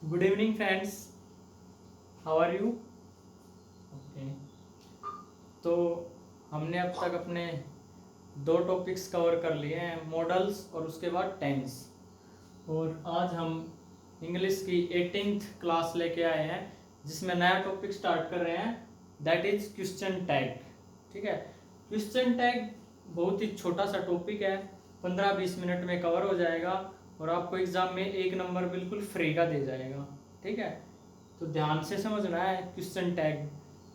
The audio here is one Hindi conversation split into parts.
Good evening friends, how are you? Okay. तो हमने अब तक अपने दो टॉपिक्स कवर कर लिए हैं, मॉडल्स और उसके बाद टेंस। और आज हम इंग्लिश की 18th क्लास लेके आए हैं, जिसमें नया टॉपिक स्टार्ट कर रहे हैं, दैट इज क्वेश्चन टैग। ठीक है। क्वेश्चन टैग बहुत ही छोटा सा टॉपिक है, 15-20 मिनट में कवर हो जाएगा और आपको एग्जाम में 1 नंबर बिल्कुल फ्री का दे जाएगा। ठीक है। तो ध्यान से समझना है क्वेश्चन टैग।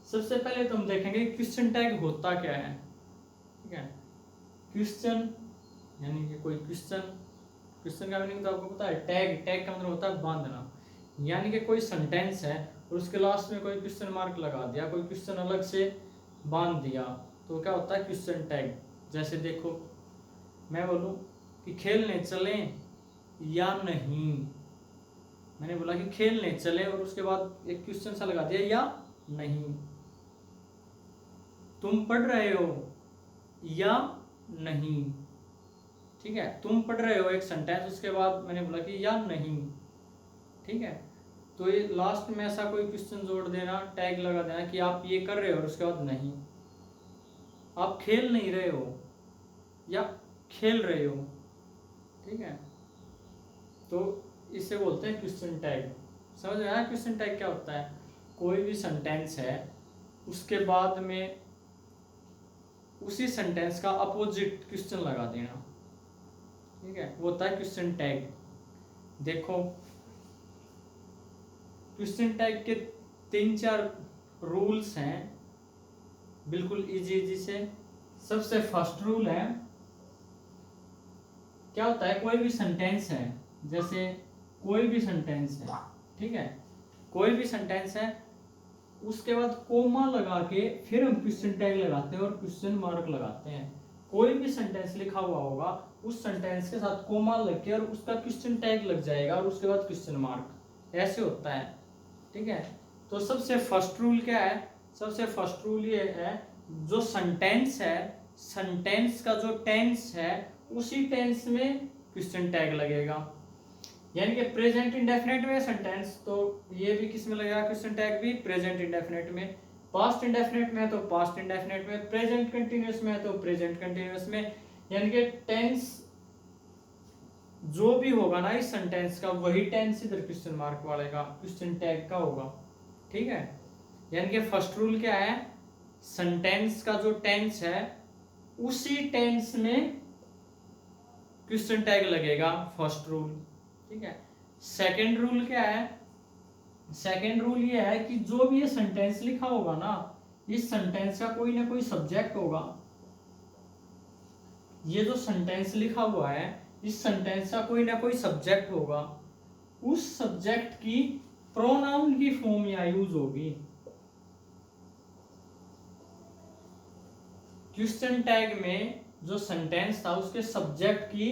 सबसे पहले तो हम देखेंगे क्वेश्चन टैग होता क्या है। ठीक है। क्वेश्चन यानी कि कोई क्वेश्चन, क्वेश्चन का मीनिंग तो आपको पता है। टैग, टैग का मतलब होता है बांधना, यानी कि कोई सेंटेंस है और उसके लास्ट में कोई क्वेश्चन मार्क लगा दिया, कोई क्वेश्चन अलग से बांध दिया, तो क्या होता है क्वेश्चन टैग। जैसे देखो, मैं बोलूं कि खेलने चलें या नहीं, मैंने बोला कि खेलने चले और उसके बाद एक क्वेश्चन सा लगा दिया या नहीं। तुम पढ़ रहे हो या नहीं। ठीक है, तुम पढ़ रहे हो एक सेंटेंस, उसके बाद मैंने बोला कि या नहीं। ठीक है। तो ये लास्ट में ऐसा कोई क्वेश्चन जोड़ देना, टैग लगा देना कि आप ये कर रहे हो और उसके बाद नहीं। आप खेल नहीं रहे हो या खेल रहे हो। ठीक है। तो इसे बोलते हैं क्वेश्चन टैग। समझ में आया क्वेश्चन टैग क्या होता है? कोई भी सेंटेंस है, उसके बाद में उसी सेंटेंस का अपोजिट क्वेश्चन लगा देना। ठीक है, वो होता है क्वेश्चन टैग। देखो, क्वेश्चन टैग के 3-4 रूल्स हैं, बिल्कुल इजी इजी से। सबसे फर्स्ट रूल है, क्या होता है, कोई भी सेंटेंस है, जैसे कोई भी सेंटेंस है, ठीक है, कोई भी सेंटेंस है, उसके बाद कोमा लगा के फिर हम क्वेश्चन टैग लगाते हैं और क्वेश्चन मार्क लगाते हैं। कोई भी सेंटेंस लिखा हुआ होगा, उस सेंटेंस के साथ कोमा लग के और उसका क्वेश्चन टैग लग जाएगा और उसके बाद क्वेश्चन मार्क, ऐसे होता है। ठीक है। तो सबसे फर्स्ट रूल क्या है? सबसे फर्स्ट रूल ये है, जो सेंटेंस है, सेंटेंस का जो टेंस है, उसी टेंस में क्वेश्चन टैग लगेगा। यानी कि प्रेजेंट इंडेफिनेट में सेंटेंस, तो ये भी किस में लगेगा क्वेश्चन टैग भी? प्रेजेंट इंडेफिनेट में। पास्ट इंडेफिनेट में है तो पास्ट इंडेफिनेट में, प्रेजेंट कंटिन्यूअस में है तो प्रेजेंट कंटिन्यूअस में। यानी कि टेंस जो भी होगा ना इस सेंटेंस का, वही टेंस इधर क्वेश्चन मार्क वाले का क्वेश्चन टैग का होगा। ठीक है। यानी कि फर्स्ट रूल क्या है? सेंटेंस का जो टेंस है, उसी टेंस में क्वेश्चन टैग लगेगा, फर्स्ट रूल। ठीक है। सेकंड रूल क्या है? सेकंड रूल ये है कि जो भी ये सेंटेंस लिखा होगा ना, इस सेंटेंस का कोई ना कोई सब्जेक्ट होगा। ये जो सेंटेंस लिखा हुआ है, इस सेंटेंस का कोई ना कोई सब्जेक्ट होगा, उस सब्जेक्ट की प्रोनाउन की फॉर्म यहाँ यूज होगी। क्वेश्चन टैग में जो सेंटेंस था, उसके सब्जेक्ट की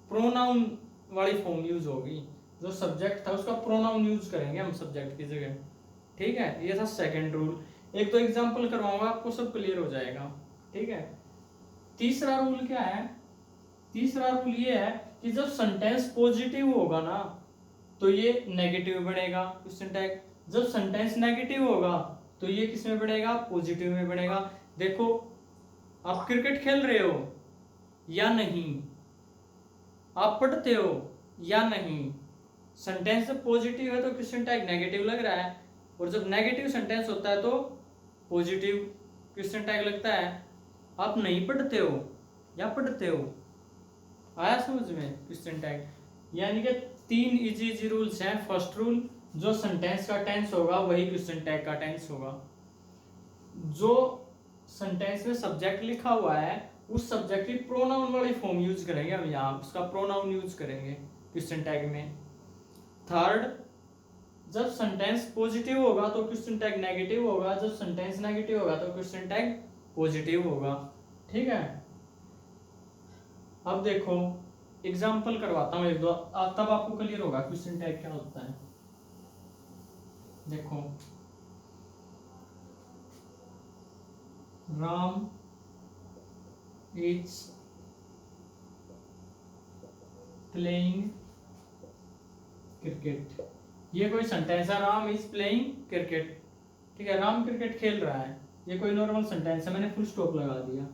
प्रोनाउन वाली फॉर्म यूज होगी। जो सब्जेक्ट था उसका प्रोनाउन यूज करेंगे हम सब्जेक्ट की जगह। ठीक है, ये था सेकंड रूल। एक तो एग्जांपल करवाऊंगा, आपको सब क्लियर हो जाएगा। ठीक है। तीसरा रूल क्या है? तीसरा रूल ये है कि जब सेंटेंस पॉजिटिव होगा ना, तो ये नेगेटिव बनेगा क्वेश्चन टैग। जब सेंटेंस नेगेटिव होगा तो ये किस में बढ़ेगा? पॉजिटिव में बढ़ेगा। देखो, आप क्रिकेट खेल रहे हो या नहीं, आप पढ़ते हो या नहीं। सेंटेंस जब पॉजिटिव है तो क्वेश्चन टैग नेगेटिव लग रहा है, और जब नेगेटिव सेंटेंस होता है तो पॉजिटिव क्वेश्चन टैग लगता है। आप नहीं पढ़ते हो या पढ़ते हो, आया समझ में क्वेश्चन टैग? यानी कि 3 इजी इजी रूल्स हैं। फर्स्ट रूल, जो सेंटेंस का टेंस होगा वही क्वेश्चन टैग का टेंस होगा। जो सेंटेंस में सब्जेक्ट लिखा हुआ है, उस सब्जेक्ट की प्रोनाउन वाली फॉर्म यूज करेंगे हम, यहाँ उसका प्रोनाउन यूज करेंगे क्वेश्चन टैग में। थर्ड, जब सेंटेंस पॉजिटिव होगा तो क्वेश्चन टैग नेगेटिव होगा, जब सेंटेंस नेगेटिव होगा तो क्वेश्चन टैग पॉजिटिव होगा। ठीक है। अब देखो, एग्जाम्पल करवाता हूँ एक दो, तब आपको क्लियर होगा क्वेश्चन टैग क्या होता है। देखो, राम इज प्लेइंग क्रिकेट। ये कोई सेंटेंस है, राम इज प्लेइंग क्रिकेट, ठीक है, राम क्रिकेट खेल रहा है, ये कोई नॉर्मल सेंटेंस है, मैंने फुल स्टॉप लगा दिया,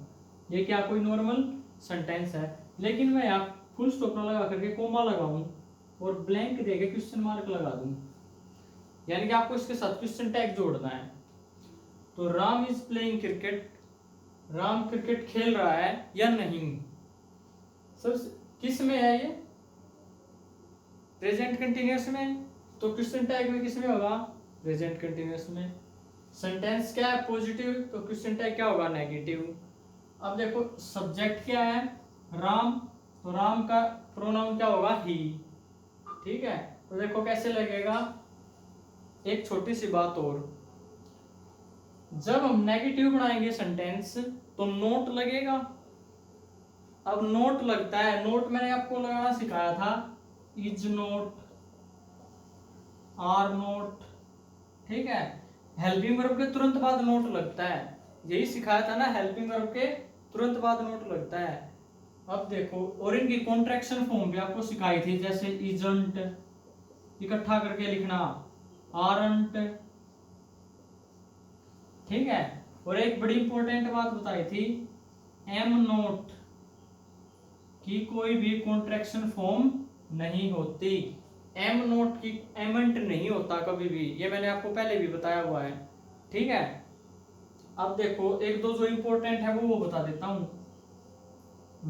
ये क्या कोई नॉर्मल सेंटेंस है। लेकिन मैं यहाँ फुल स्टॉप ना लगा करके कोमा लगाऊं और ब्लैंक देके क्वेश्चन मार्क लगा दूं, यानी कि आपको इसके साथ क्वेश्चन टैग जोड़ना है। तो Ram is playing cricket, Ram cricket खेल रहा है या नहीं, सब किस में है, ये प्रेजेंट कंटिन्यूअस में, तो क्वेश्चन टैग में किस में होगा, प्रेजेंट कंटिन्यूअस में। सेंटेंस क्या है, पॉजिटिव, तो क्वेश्चन टैग क्या होगा, नेगेटिव। अब देखो सब्जेक्ट क्या है, राम, तो राम का प्रोनाउन क्या होगा, ही, ठीक है। तो देखो कैसे लगेगा, एक छोटी सी बात और, जब हम नेगेटिव बनाएंगे सेंटेंस तो नोट लगेगा। अब नोट लगता है, नोट मैंने आपको लगाना सिखाया था, इज नोट, आर नोट, ठीक है। हेल्पिंग वर्ब के तुरंत बाद नोट लगता है, यही सिखाया था ना, हेल्पिंग वर्ब के तुरंत बाद नोट लगता है। अब देखो, और इनकी कॉन्ट्रैक्शन फॉर्म भी आपको सिखाई थी, जैसे इजंट, इकट्ठा करके लिखना, आरंट, ठीक है। और एक बड़ी इंपॉर्टेंट बात बताई थी, एम नोट की कोई भी कॉन्ट्रैक्शन फॉर्म नहीं होती, एम नोट की एमेंट नहीं होता कभी भी, ये मैंने आपको पहले भी बताया हुआ है, ठीक है। अब देखो एक दो जो इंपॉर्टेंट है वो बता देता हूं,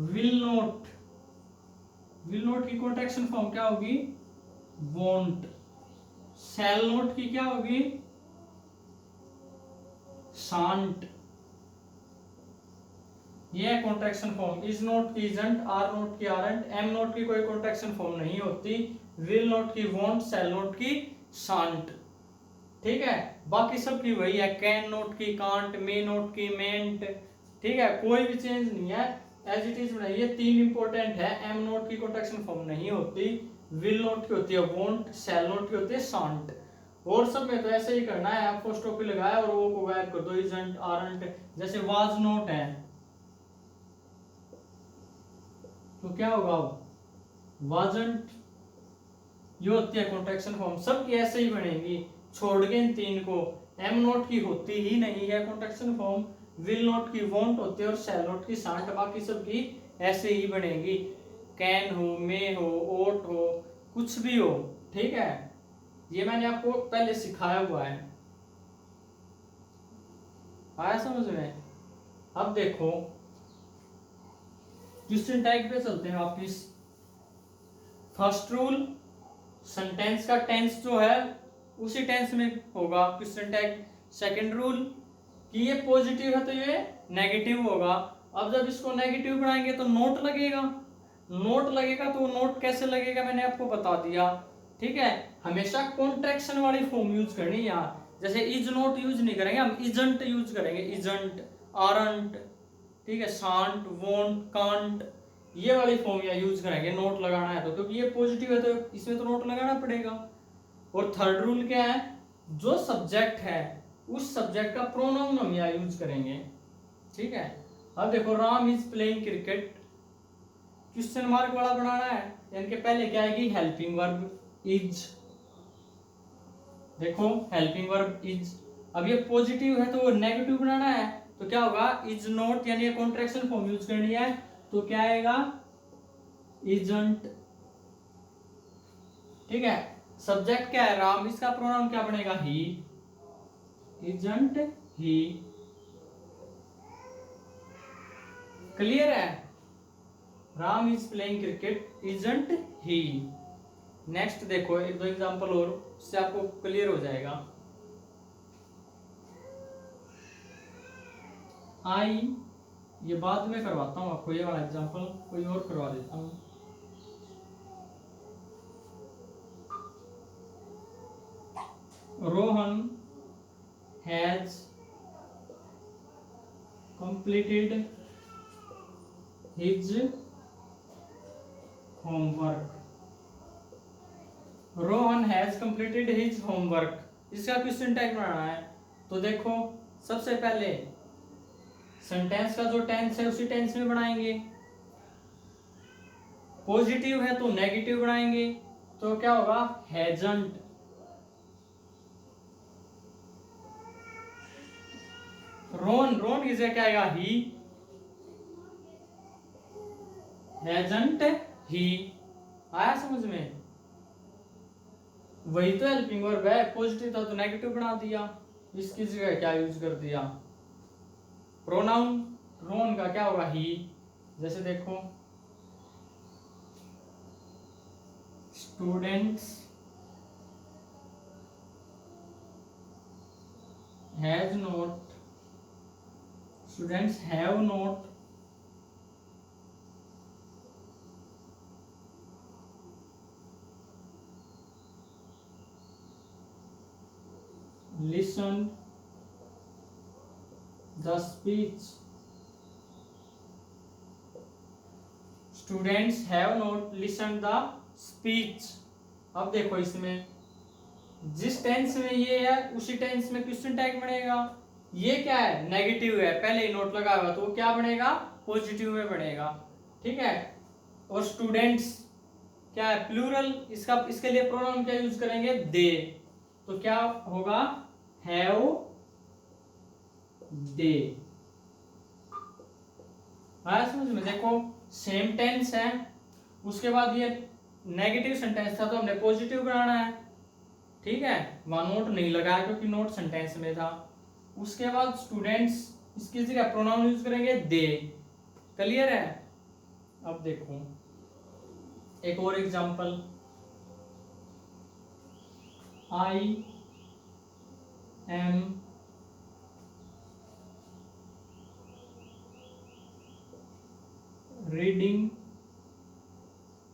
विल नोट, विल नोट की कॉन्ट्रैक्शन फॉर्म क्या होगी, वोंट। शैल नोट की क्या होगी, शांट, ये है कॉन्ट्रैक्शन फॉर्म। इज नोट की इजंट, आर नोट की आरंट, एम नोट की कोई कॉन्ट्रैक्शन फॉर्म नहीं होती, विल नोट की वोंट, शैल नोट की शांट, ठीक है। बाकी सब की वही है, कैन नोट की कांट, मे नोट की मेंट, ठीक है, कोई भी चेंज नहीं है, एज इट इज बनाइए। ये तीन इंपॉर्टेंट है, एम नोट की कॉन्ट्रैक्शन फॉर्म नहीं होती, विल नोट की होती है वोंट, शैल नोट की होती है शांट, और सब में तो ऐसे ही करना है, आप फर्स्ट टॉपिक लगाया और वो को गायब कर दो, इजंट, आरंट। जैसे वाज नोट है तो क्या होगा, वाजंट, ये होती है कॉन्ट्रैक्शन फॉर्म, सब की ऐसे ही बनेगी, छोड़ के इन तीन को। एम नोट की होती ही नहीं है कॉन्ट्रैक्शन फॉर्म, विल नोट की वोंट होती है और शैल नोट की शांट, बाकी सब की ऐसे ही बनेगी, कैन हो, मे हो, ओट हो, कुछ भी हो, ठीक है। ये मैंने आपको पहले सिखाया हुआ है, आया समझ में। अब देखो क्वेश्चन टैग पे चलते हैं वापिस। फर्स्ट रूल, सेंटेंस का टेंस जो है उसी टेंस में होगा क्वेश्चन टैग। सेकंड रूल कि ये पॉजिटिव है तो ये नेगेटिव होगा। अब जब इसको नेगेटिव बनाएंगे तो नोट लगेगा, नोट लगेगा तो नोट कैसे लगेगा मैंने आपको बता दिया, ठीक है। हमेशा कॉन्ट्रैक्शन वाली फॉर्म यूज करनी है यहाँ, जैसे इज नोट यूज नहीं करेंगे हम, इजंट यूज करेंगे, इजंट, आरंट, ठीक है, शांट, वोंट, कांट, ये वाली फॉर्म यहाँ यूज करेंगे नोट लगाना है तो, क्योंकि ये पॉजिटिव है तो इसमें तो नोट लगाना पड़ेगा। और थर्ड रूल क्या है, जो सब्जेक्ट है उस सब्जेक्ट का प्रोनाउन हम यहाँ यूज करेंगे, ठीक है। अब देखो Ram is playing cricket, question mark वाला बनाना है, यानी कि पहले क्या आएगी, हेल्पिंग वर्ब इज, देखो हेल्पिंग वर्ब इज। अब ये पॉजिटिव है तो नेगेटिव बनाना है तो क्या होगा, इज नॉट, यानी कॉन्ट्रैक्शन फॉर्म यूज करनी है तो क्या आएगा, इजंट, ठीक है। सब्जेक्ट क्या है, राम, इसका प्रोनाउन क्या बनेगा, ही, इजंट ही, क्लियर है। Ram is playing cricket, isn't he. Next देखो एक दो एग्जांपल और, उससे आपको क्लियर हो जाएगा। आई, ये बाद में करवाता हूं आपको, ये वाला एग्जांपल कोई और करवा देता हूं। Rohan has completed his homework, Rohan has completed his homework, इसका क्वेश्चन टैग बनाना है। तो देखो सबसे पहले सेंटेंस का जो टेंस है उसी टेंस में बनाएंगे, पॉजिटिव है तो नेगेटिव बनाएंगे, तो क्या होगा, हैजंट, रोन, रोन की जगह क्या आएगा? ही, हैजंट ही। आया समझ में? वही तो हेल्पिंग वर्ब है, पॉजिटिव था तो नेगेटिव बना दिया, इसकी जगह क्या यूज कर दिया? प्रोनाउन। रोन का क्या होगा? ही। जैसे देखो, students has not, students have not listened the speech, students have not listen the speech. अब देखो इसमें जिस टेंस में ये है उसी टेंस में क्वेश्चन टैग बनेगा। ये क्या है? नेगेटिव है, पहले ही नोट लगा हुआ, तो वो क्या बनेगा? पॉजिटिव में बनेगा। ठीक है। और स्टूडेंट्स क्या है? प्लूरल, इसका इसके लिए प्रोनाउन क्या यूज करेंगे? दे। तो क्या होगा? Have they. आया समझ में? देखो सेम टेंस है, उसके बाद ये नेगेटिव सेंटेंस था तो हमने पॉजिटिव बनाना है। ठीक है, वहां नोट नहीं लगाया क्योंकि नोट सेंटेंस में था। उसके बाद स्टूडेंट्स, इसकी जगह प्रोनाउन यूज करेंगे दे। क्लियर है? अब देखो एक और example, I am reading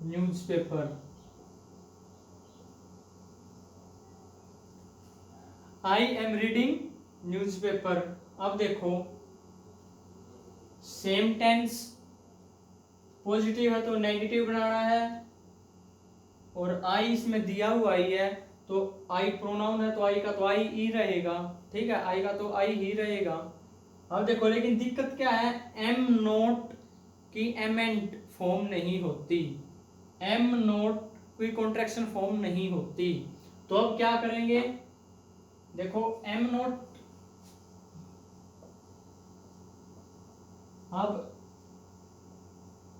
newspaper. I am reading newspaper. अब देखो सेम टेंस, पॉजिटिव है तो नेगेटिव बनाना है, और आई इसमें दिया हुआ ही है, तो आई प्रोनाउन है तो आई का तो आई ही रहेगा। ठीक है, आई का तो आई ही रहेगा। अब देखो लेकिन दिक्कत क्या है? एम नोट की एमेंट फॉर्म नहीं होती, एम नोट की कॉन्ट्रैक्शन फॉर्म नहीं होती। तो अब क्या करेंगे? देखो एम नोट, अब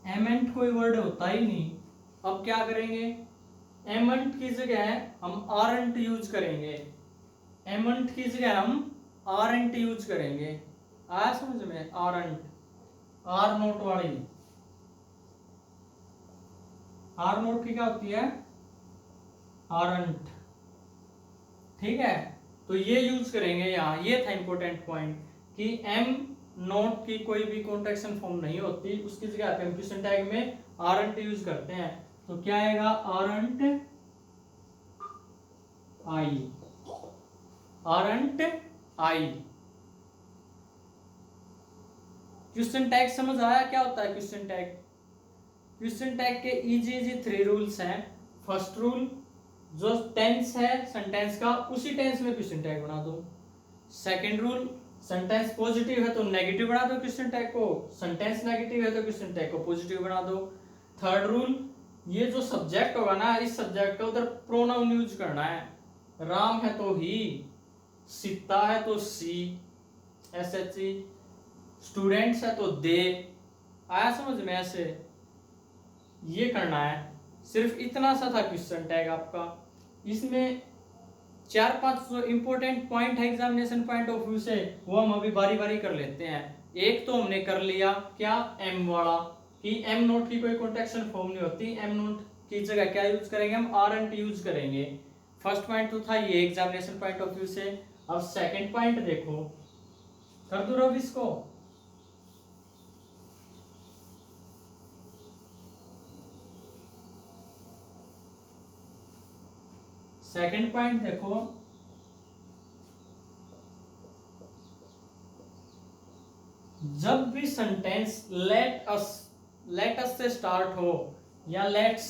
एमेंट कोई वर्ड होता ही नहीं। अब क्या करेंगे? एमेंट की जगह हम आरंट यूज करेंगे, एमेंट की जगह हम आरंट यूज करेंगे। आया समझ में? आरंट, आर नोट वाली, आर नोट की क्या होती है? आरंट। ठीक है, तो ये यूज करेंगे यहाँ। ये था इंपॉर्टेंट पॉइंट कि एम नोट की कोई भी कॉन्ट्रैक्शन फॉर्म नहीं होती, उसकी जगह पे हम क्वेश्चन टैग में आरंट यूज करते हैं। तो क्या आएगा? आरंट आई, आरंट आई। क्वेश्चन टैग समझ आया क्या होता है क्वेश्चन टैग? क्वेश्चन टैग के इजी इजी 3 रूल्स हैं। फर्स्ट रूल, जो टेंस है सेंटेंस का उसी टेंस में क्वेश्चन टैग बना दो। सेकंड रूल, सेंटेंस पॉजिटिव है तो नेगेटिव बना दो क्वेश्चन टैग को, सेंटेंस नेगेटिव है तो क्वेश्चन टैग को पॉजिटिव बना दो। थर्ड रूल, ये जो सब्जेक्ट होगा ना, इस सब्जेक्ट का उधर प्रोनाउन यूज करना है। राम है तो ही, सीता है तो सी, SHE, स्टूडेंट्स है तो दे। आया समझ में? ऐसे ये करना है। सिर्फ इतना सा था क्वेश्चन टैग आपका। इसमें 4-5 जो इंपॉर्टेंट पॉइंट है एग्जामिनेशन पॉइंट ऑफ व्यू से, वो हम अभी बारी बारी कर लेते हैं। एक तो हमने कर लिया क्या? एम वाला, कि एम नोट की कोई कॉन्ट्रैक्शन फॉर्म नहीं होती, एम नोट की जगह क्या यूज करेंगे? हम आरंट यूज करेंगे। फर्स्ट पॉइंट तो था ये एग्जामिनेशन पॉइंट ऑफ व्यू से। अब सेकंड पॉइंट देखो, कर दो रब इसको। सेकंड पॉइंट देखो, जब भी सेंटेंस लेट अस से स्टार्ट हो, या लेट्स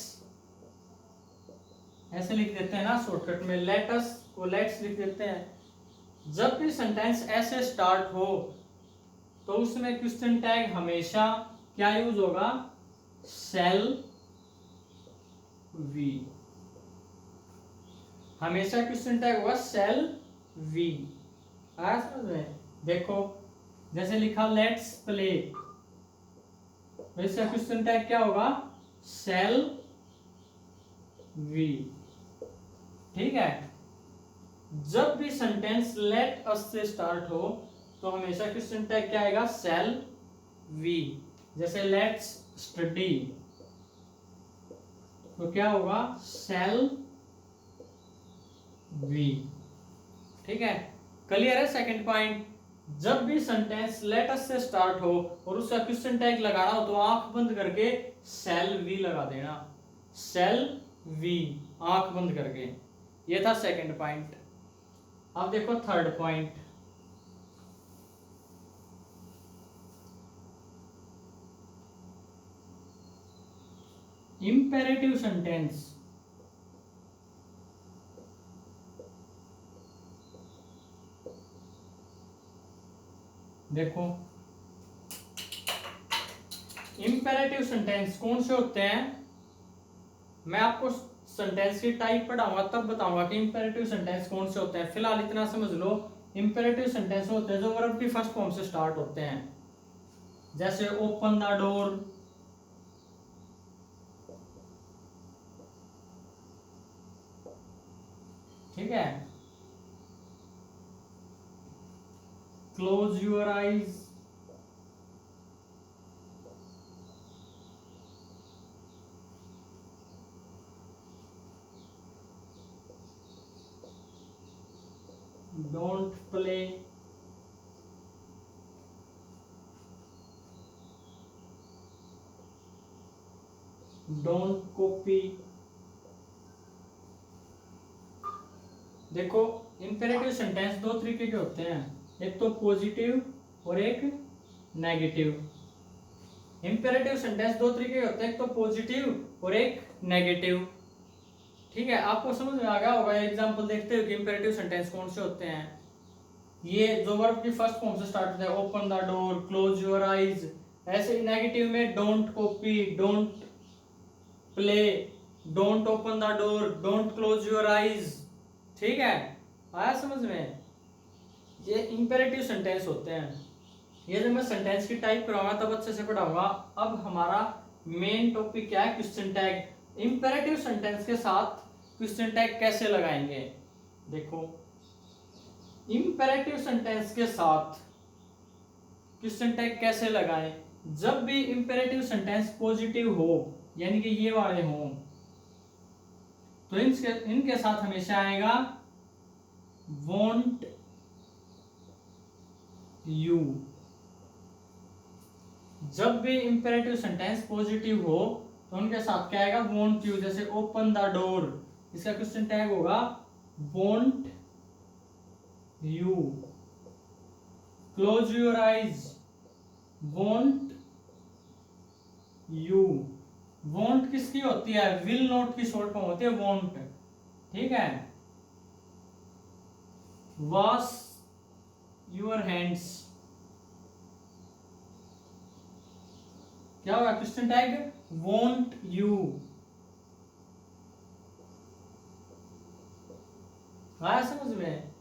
ऐसे लिख देते हैं ना शॉर्टकट में, लेट अस को लेट्स लिख देते हैं। जब भी सेंटेंस ऐसे स्टार्ट हो तो उसमें क्वेश्चन टैग हमेशा क्या यूज होगा? Shall we. हमेशा क्वेश्चन टैग होगा शैल वी। आया समझ में? देखो जैसे लिखा लेट्स प्ले, तो इसका क्वेश्चन टैग क्या होगा, शैल वी। ठीक है, जब भी सेंटेंस लेट अस से स्टार्ट हो तो हमेशा क्वेश्चन टैग क्या आएगा, शैल वी। जैसे लेट्स स्टडी, तो क्या होगा, शैल वी। ठीक है, क्लियर है। सेकंड पॉइंट, जब भी सेंटेंस लेट अस से स्टार्ट हो और उसका क्वेश्चन टैग लगाना हो तो आंख बंद करके शैल वी लगा देना, शैल वी, आंख बंद करके। ये था सेकंड पॉइंट। अब देखो थर्ड पॉइंट, इंपेरेटिव सेंटेंस। देखो इंपेरेटिव सेंटेंस कौन से होते हैं, मैं आपको सेंटेंस की टाइप पढ़ाऊंगा तब बताऊंगा कि इंपेरेटिव सेंटेंस कौन से होते हैं। फिलहाल इतना समझ लो, इंपेरेटिव सेंटेंस होते हैं जो वर्ब की फर्स्ट फॉर्म से स्टार्ट होते हैं। जैसे ओपन द डोर, ठीक है, close your eyes, don't play, don't copy. देखो इंपेरेटिव सेंटेंस दो तरीके के होते हैं, एक तो पॉजिटिव और एक नेगेटिव। इंपेरेटिव सेंटेंस दो तरीके के होते हैं, एक तो पॉजिटिव और एक नेगेटिव। ठीक है, आपको समझ में आ गया होगा। एग्जांपल देखते हो कि इंपेरेटिव सेंटेंस कौन से होते हैं। ये जो वर्ब की फर्स्ट फॉर्म से स्टार्ट होता है, open the door, close your eyes. ऐसे ही नेगेटिव में don't copy, don't play, don't open the door, don't close your eyes. ठीक है, आया समझ में। ये इंपेरेटिव सेंटेंस होते हैं। ये जब मैं सेंटेंस की टाइप कराऊंगा तब अच्छे से पढ़ाऊंगा। अब हमारा मेन टॉपिक क्या है, क्वेश्चन टैग। इंपेरेटिव सेंटेंस के साथ क्वेश्चन टैग कैसे लगाएंगे। देखो इंपेरेटिव सेंटेंस के साथ क्वेश्चन टैग कैसे लगाएं। जब भी इंपेरेटिव सेंटेंस पॉजिटिव हो, यानी कि ये वाले हों, तो इनके साथ हमेशा आएगा वॉन्ट यू। जब भी इंपेरेटिव सेंटेंस पॉजिटिव हो तो उनके साथ क्या आएगा, वॉन्ट यू। जैसे ओपन द डोर, इसका क्वेश्चन टैग होगा want you. Close your eyes, want you. Want किसकी होती है, विल नॉट की शॉर्ट फॉर्म होती है वॉन्ट। ठीक है, वॉश योर हैंड्स, क्या होगा क्वेश्चन टैग, वॉन्ट यू। आया समझ में।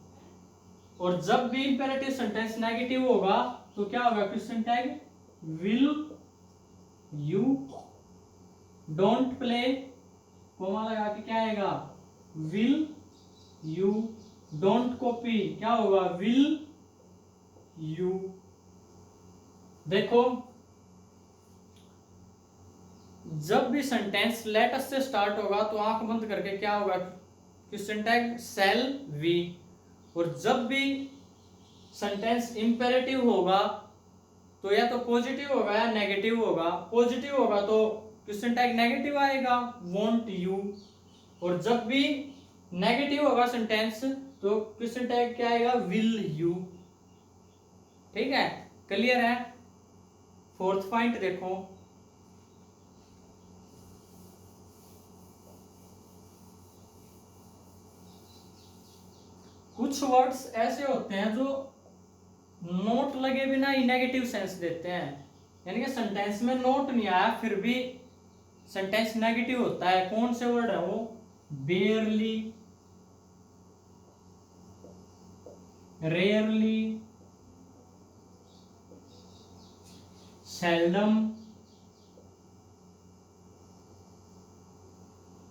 और जब भी इंपेरेटिव सेंटेंस नेगेटिव होगा तो क्या होगा question tag, will you. Don't play, comma लगा के क्या आएगा, विल यू। डोंट कॉपी, क्या होगा, विल यू। देखो जब भी सेंटेंस लेटर से स्टार्ट होगा तो आंख बंद करके क्या होगा, क्वेश्चन टैग शैल वी। और जब भी सेंटेंस इंपेरेटिव होगा तो या तो पॉजिटिव होगा या नेगेटिव होगा। पॉजिटिव होगा तो क्वेश्चन टैग नेगेटिव आएगा, वॉन्ट यू। और जब भी नेगेटिव होगा सेंटेंस तो क्वेश्चन टैग क्या आएगा, विल यू। ठीक है, क्लियर है। फोर्थ पॉइंट देखो, कुछ वर्ड्स ऐसे होते हैं जो नोट लगे बिना ही नेगेटिव सेंस देते हैं, यानी कि सेंटेंस में नोट नहीं आया फिर भी सेंटेंस नेगेटिव होता है। कौन से वर्ड है वो, बेयरली, रेयरली, seldom,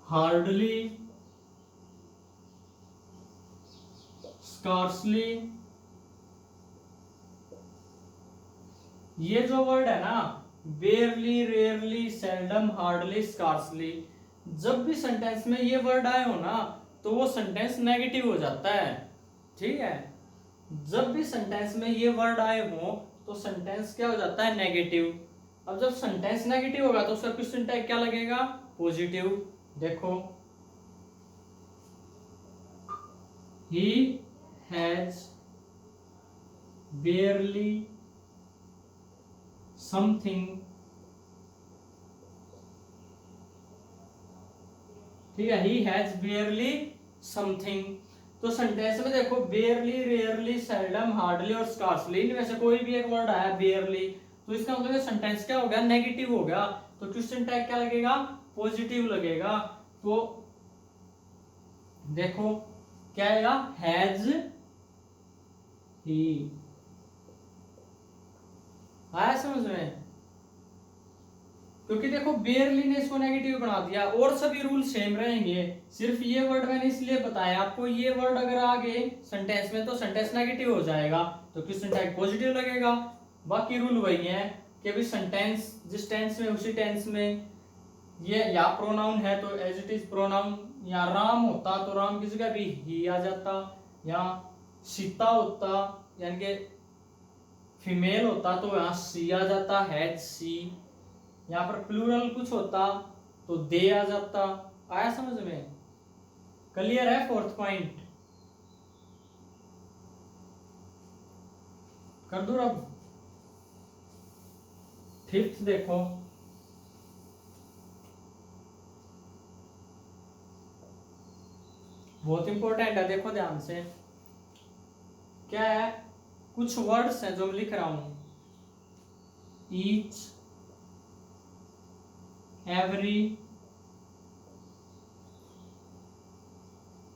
hardly, scarcely, ये जो वर्ड है ना, बेयरली, रेयरली, सेल्डम, हार्डली, स्कार्सली, जब भी सेंटेंस में ये वर्ड आए हो ना तो वो सेंटेंस नेगेटिव हो जाता है। ठीक है, जब भी सेंटेंस में ये वर्ड आए हो तो सेंटेंस क्या हो जाता है, नेगेटिव। अब जब सेंटेंस नेगेटिव होगा तो उसका क्वेश्चन टैग क्या लगेगा, पॉजिटिव। देखो, ही हैज बेयरली समथिंग, ठीक है, ही हैज बेयरली समथिंग। तो सेंटेंस में देखो, बेयरली, रेयरली, सेल्डम, हार्डली और स्कार्सली, इनमें से कोई भी एक वर्ड आया बेयरली, तो इसका मतलब सेंटेंस क्या हो गया, नेगेटिव हो गया। तो क्वेश्चन टैग क्या लगेगा, पॉजिटिव लगेगा। तो देखो क्या आएगा, हैज ही। आया समझ में? क्योंकि देखो बेयरली ने इसको नेगेटिव बना दिया और सभी रूल सेम रहेंगे, सिर्फ ये वर्ड मैंने इसलिए बताया आपको, ये वर्ड अगर आ गए सेंटेंस में तो सेंटेंस नेगेटिव हो जाएगा, तो क्वेश्चन टैग पॉजिटिव लगेगा। बाकी रूल वही है कि भी सेंटेंस जिस टेंस में उसी टेंस में, ये या प्रोनाउन है तो एज इट इज प्रोनाउन, या राम होता तो राम की जगह भी ही आ जाता, या सीता होता यानी कि फीमेल होता तो यहाँ सी आ जाता, हैज सी। यहाँ पर प्लूरल कुछ होता तो दे आ जाता। आया समझ में? क्लियर है? फोर्थ पॉइंट कर दूं अब। फिफ्थ देखो, बहुत इंपॉर्टेंट है, देखो ध्यान से। क्या है, कुछ वर्ड्स हैं जो मैं लिख रहा हूं, each, every,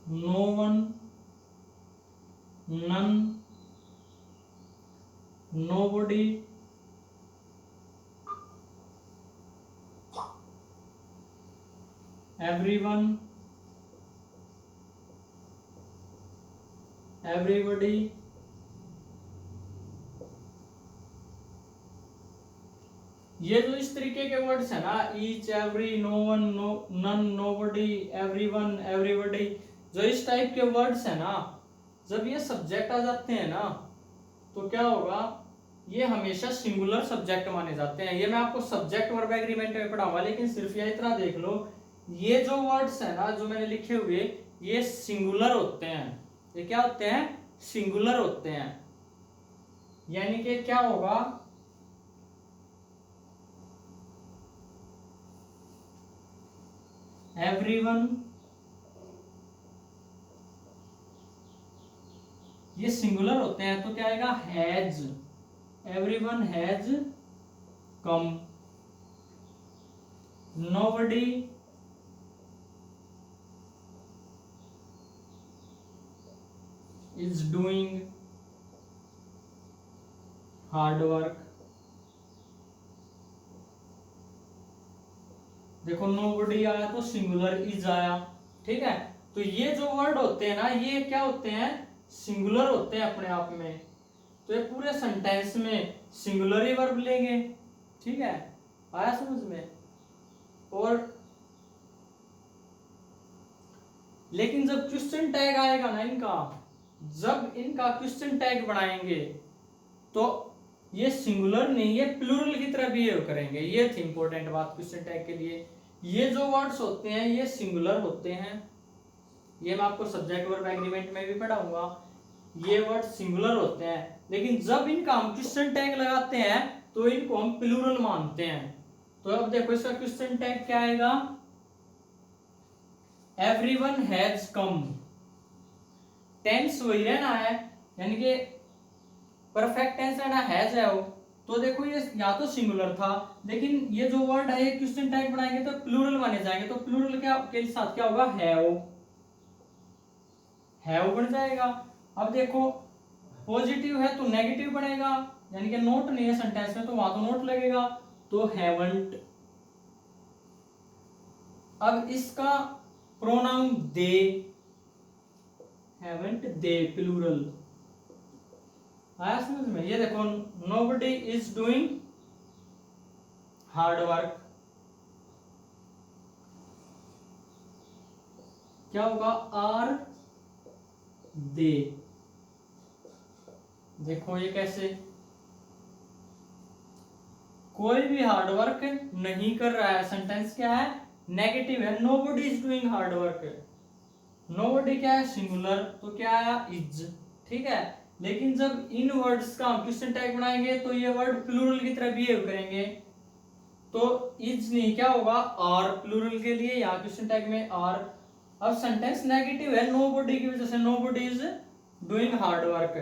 no one, none, nobody, everyone, everybody, ये जो इस तरीके के वर्ड्स है ना, each, every, no one, no none, nobody, everyone, everybody, जो इस टाइप के वर्ड्स है ना, जब ये सब्जेक्ट आ जाते हैं ना तो क्या होगा, ये हमेशा सिंगुलर सब्जेक्ट माने जाते हैं। ये मैं आपको सब्जेक्ट वर्ब एग्रीमेंट में पढ़ाऊंगा, लेकिन सिर्फ ये इतना देख लो, ये जो वर्ड्स है ना जो मैंने लिखे हुए, ये सिंगुलर होते हैं। ये क्या होते हैं, सिंगुलर होते हैं। यानी कि क्या होगा, एवरीवन, ये सिंगुलर होते हैं तो क्या आएगा, has, everyone has come, nobody is doing hard work. देखो नोबडी आया तो सिंगुलर इज आया, ठीक है। तो ये जो वर्ड होते हैं ना, ये क्या होते हैं, सिंगुलर होते हैं अपने आप में। तो ये पूरे सेंटेंस में सिंगुलर ही वर्ब लेंगे, ठीक है। आया समझ में? और लेकिन जब क्वेश्चन टैग आएगा ना इनका, जब इनका क्वेश्चन टैग बनाएंगे तो ये सिंगुलर नहीं, ये प्लूरल की तरह बिहेव करेंगे। ये थी इंपॉर्टेंट बात क्वेश्चन टैग के लिए। ये जो वर्ड्स होते हैं ये सिंगुलर होते हैं, ये मैं आपको सब्जेक्ट वर्ब एग्रीमेंट में भी पढ़ाऊंगा। ये वर्ड सिंगुलर होते हैं, लेकिन जब इनका हम क्वेश्चन टैग लगाते हैं तो इनको हम प्लूरल मानते हैं। तो अब देखो इसका क्वेश्चन टैग क्या आएगा, एवरीवन हैज कम। टेंस वही रहना है, यानी कि परफेक्ट टेंस रहना, हैज है वो। तो देखो ये या तो सिंगुलर था, लेकिन ये जो वर्ड है ये क्वेश्चन टैग बनाएंगे तो प्लूरल माने जाएंगे। तो प्लूरल क्या के साथ क्या होगा, हैव बन जाएगा। अब देखो पॉजिटिव है तो नेगेटिव बनेगा, यानी कि नोट नहीं है सेंटेंस में तो वहां तो नोट लगेगा, तो हैवंट। अब इसका pronoun they, haven't they plural. आया समझ में? ये देखो, nobody is doing hard work, क्या होगा? Are they. देखो ये कैसे, कोई भी हार्ड वर्क नहीं कर रहा है, सेंटेंस क्या है? नेगेटिव है, nobody is doing hard work. Nobody क्या है? सिंगुलर, तो क्या आया? इज। ठीक है, लेकिन जब इन वर्ड्स का हम क्वेश्चन टैग बनाएंगे तो ये वर्ड प्लूरल की तरह बिहेव करेंगे, तो इज नहीं, क्या होगा? आर प्लूरल के लिए, यहाँ क्वेश्चन टैग में आर। अब सेंटेंस नेगेटिव है नोबडी की वजह से, nobody is doing hard work,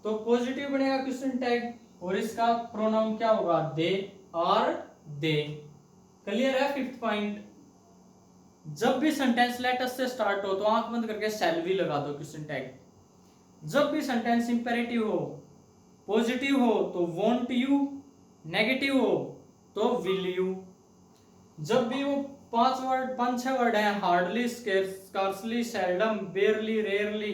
तो पॉजिटिव बनेगा क्वेश्चन टैग, और इसका प्रोनाउन क्या होगा? दे, आर दे। क्लियर है? फिफ्थ पॉइंट, जब भी सेंटेंस लेटर्स से स्टार्ट हो तो आंख बंद करके शैल भी लगा दो क्वेश्चन टैग। जब भी सेंटेंस इंपेरेटिव हो, पॉजिटिव हो तो वॉन्ट यू, नेगेटिव हो तो विल यू। जब भी वो 5-6 वर्ड है, हार्डली, स्कार्सली, सेल्डम, बेयरली, रेयरली,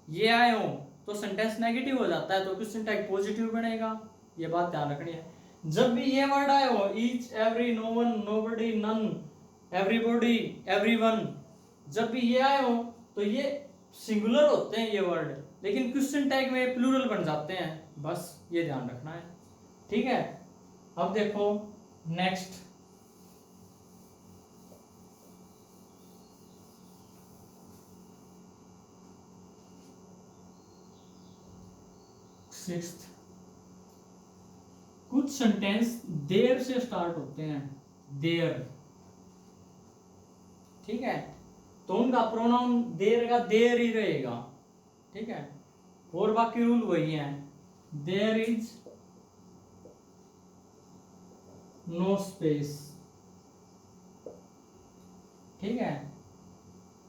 ये आए हो तो सेंटेंस नेगेटिव हो जाता है, तो क्वेश्चन टैग पॉजिटिव बनेगा, ये बात ध्यान रखनी है। जब भी ये वर्ड आए हो, each, every, no one, nobody, none, everybody, everyone, जब भी ये आए हो तो ये सिंगुलर होते हैं ये वर्ड, लेकिन क्वेश्चन टैग में प्लूरल बन जाते हैं, बस ये ध्यान रखना है। ठीक है, अब देखो नेक्स्ट, सिक्स्थ, कुछ सेंटेंस देर से स्टार्ट होते हैं, देर। ठीक है, तो उनका प्रोनाउन देर का देर ही रहेगा। ठीक है, और बाकी रूल वही है, देयर इज नो स्पेस। ठीक है,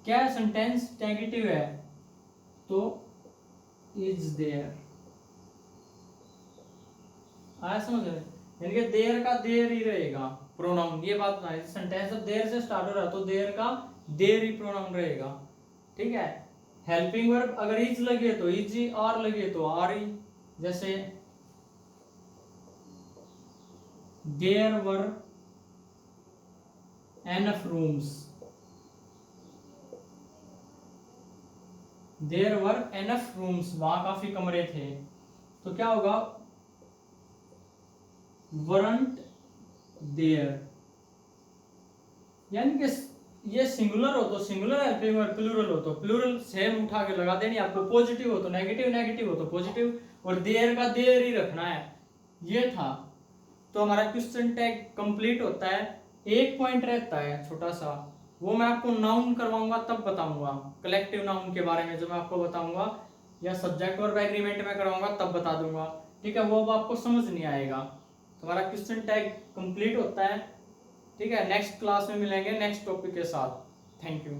क्या सेंटेंस नेगेटिव है तो इज देयर। आया समझ में? यानी कि देर का देर ही रहेगा प्रोनाउन, ये बात ना, सेंटेंस देर से स्टार्ट हो रहा है तो देर का देर ही प्रोनाउन रहेगा। ठीक है, हेल्पिंग वर्ब अगर इज लगे तो इज ही, आर लगे तो आर ही। जैसे there were enough rooms, there were enough rooms, वहां काफी कमरे थे, तो क्या होगा? Weren't there. यानी कि ये सिंगुलर हो तो सिंगुलर हेल्पिंग वर्ब, प्लूरल हो तो प्लूरल, सेम उठा के लगा देनी आपको, पॉजिटिव हो तो नेगेटिव, नेगेटिव हो तो पॉजिटिव, और देयर का देयर ही रखना है। ये था, तो हमारा क्वेश्चन टैग कंप्लीट होता है। एक पॉइंट रहता है छोटा सा, वो मैं आपको नाउन करवाऊंगा तब बताऊंगा, कलेक्टिव नाउन के बारे में जो मैं आपको बताऊंगा, या सब्जेक्ट वर्ब एग्रीमेंट में करवाऊंगा तब बता दूंगा। ठीक है, वो अब आपको समझ नहीं आएगा। हमारा क्वेश्चन टैग कंप्लीट होता है। ठीक है, नेक्स्ट क्लास में मिलेंगे नेक्स्ट टॉपिक के साथ। Thank you.